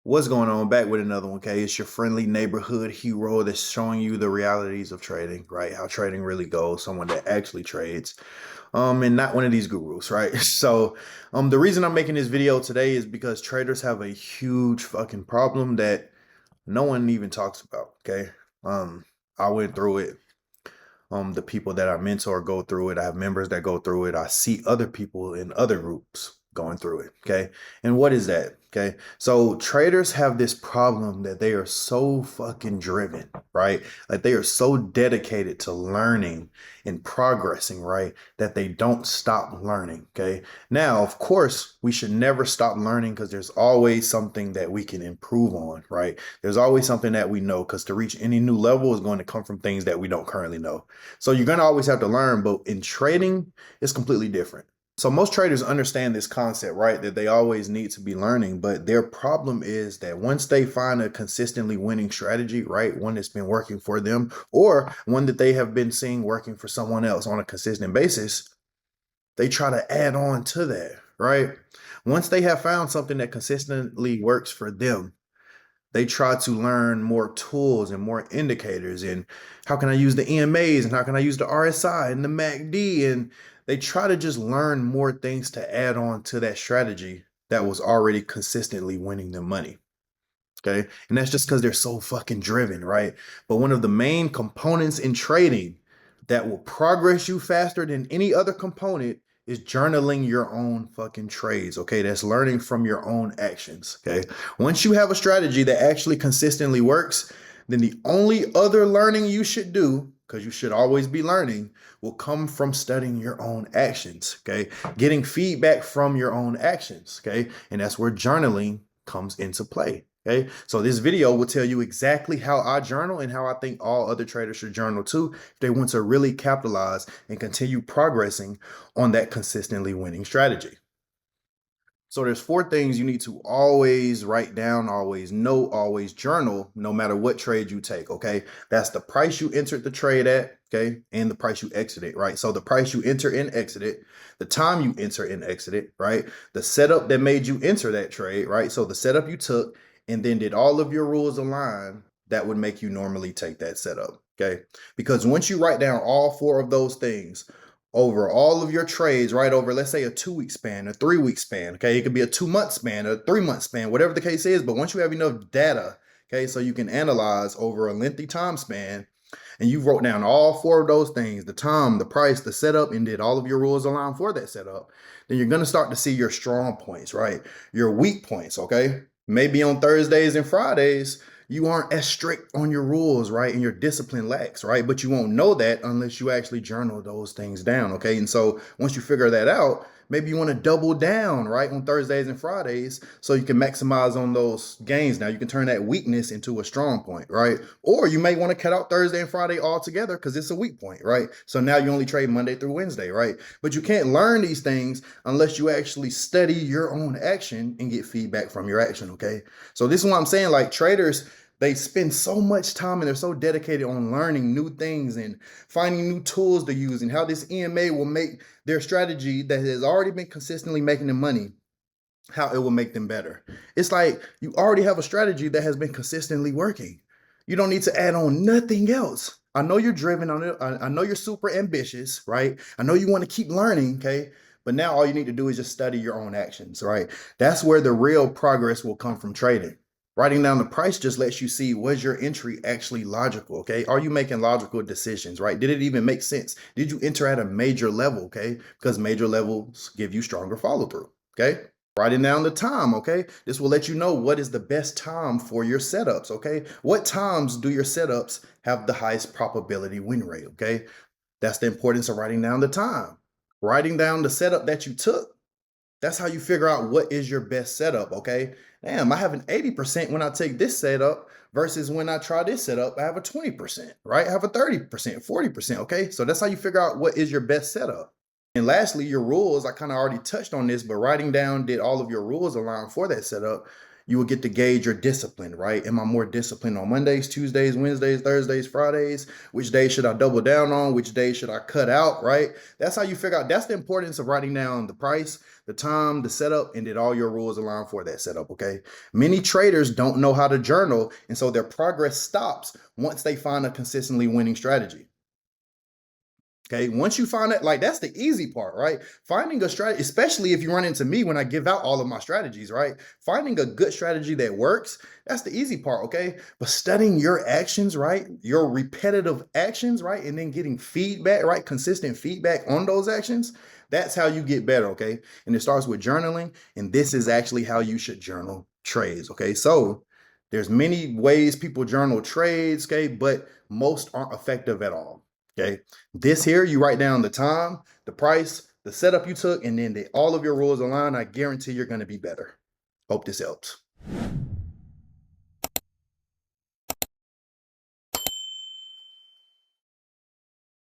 What's going on? Back with another one, okay? It's your friendly neighborhood hero that's showing you the realities of trading, right? How trading really goes, someone that actually trades, and not one of these gurus, right? The reason I'm making this video today is because traders have a huge fucking problem that no one even talks about, okay? Um, I went through it. The people that I mentor go through it. I have members that go through it. I see other people in other groups going through it. Okay. And what is that? Okay. So traders have this problem that they are so fucking driven, right? Like they are so dedicated to learning and progressing, right? That they don't stop learning. Okay. Now, of course, we should never stop learning because there's always something that we can improve on, right? There's always something that we know because to reach any new level is going to come from things that we don't currently know. So you're going to always have to learn, but in trading, it's completely different. So most traders understand this concept, right? That they always need to be learning, but their problem is that once they find a consistently winning strategy, right? One that's been working for them or one that they have been seeing working for someone else on a consistent basis, they try to add on to that, right? Once they have found something that consistently works for them, they try to learn more tools and more indicators and how can I use the EMAs and how can I use the RSI and the MACD, and they try to just learn more things to add on to that strategy that was already consistently winning them money. Okay. And that's just because they're so fucking driven, right? But one of the main components in trading that will progress you faster than any other component is journaling your own fucking trades. Okay. That's learning from your own actions. Okay. Once you have a strategy that actually consistently works, then the only other learning you should do, because you should always be learning, will come from studying your own actions. Okay. Getting feedback from your own actions. Okay. And that's where journaling comes into play. Okay, so this video will tell you exactly how I journal and how I think all other traders should journal too if they want to really capitalize and continue progressing on that consistently winning strategy. So there's four things you need to always write down, always note, always journal, no matter what trade you take, okay? That's the price you entered the trade at, okay? And the price you exited, right? So the price you enter and exited, the time you enter and exited, right? The setup that made you enter that trade, right? So the setup you took, and then did all of your rules align that would make you normally take that setup, okay? Because once you write down all four of those things, over all of your trades, right over, let's say, a 2-week span, a 3-week span, okay? It could be a 2-month span, a 3-month span, whatever the case is. But once you have enough data, okay, so you can analyze over a lengthy time span, and you wrote down all four of those things, the time, the price, the setup, and did all of your rules align for that setup, then you're gonna start to see your strong points, right? Your weak points, okay? Maybe on Thursdays and Fridays, you aren't as strict on your rules, right? And your discipline lacks, right? But you won't know that unless you actually journal those things down, okay? And so once you figure that out, maybe you want to double down, right, on Thursdays and Fridays so you can maximize on those gains. Now you can turn that weakness into a strong point, right? Or you may want to cut out Thursday and Friday altogether because it's a weak point, right? So now you only trade Monday through Wednesday, right? But you can't learn these things unless you actually study your own action and get feedback from your action, okay? So this is what I'm saying, like traders, they spend so much time and they're so dedicated on learning new things and finding new tools to use and how this EMA will make their strategy that has already been consistently making them money, how it will make them better. It's like you already have a strategy that has been consistently working. You don't need to add on nothing else. I know you're driven on it. I know you're super ambitious, right? I know you want to keep learning, okay? But now all you need to do is just study your own actions, right? That's where the real progress will come from trading. Writing down the price just lets you see, was your entry actually logical, okay? Are you making logical decisions, right? Did it even make sense? Did you enter at a major level, okay? Because major levels give you stronger follow through, okay? Writing down the time, okay? This will let you know what is the best time for your setups, okay? What times do your setups have the highest probability win rate, okay? That's the importance of writing down the time. Writing down the setup that you took, that's how you figure out what is your best setup, okay? Damn, I have an 80% when I take this setup versus when I try this setup, I have a 20%, right? I have a 30%, 40%, okay? So that's how you figure out what is your best setup. And lastly, your rules, I kind of already touched on this, but writing down, did all of your rules align for that setup? you will get to gauge your discipline, right? Am I more disciplined on Mondays, Tuesdays, Wednesdays, Thursdays, Fridays? Which day should I double down on? Which day should I cut out, right? That's how you figure out. That's the importance of writing down the price, the time, the setup, and did all your rules align for that setup, okay? Many traders don't know how to journal, and so their progress stops once they find a consistently winning strategy. Okay, once you find it, like that's the easy part, right? Finding a strategy, especially if you run into me when I give out all of my strategies, right? Finding a good strategy that works, that's the easy part, okay? But studying your actions, right? Your repetitive actions, right? And then getting feedback, right? Consistent feedback on those actions, that's how you get better, okay? And it starts with journaling, and this is actually how you should journal trades, okay? So there's many ways people journal trades, okay? But most aren't effective at all. Okay, this here, you write down the time, the price, the setup you took, and then all of your rules align. I guarantee you're going to be better. Hope this helps.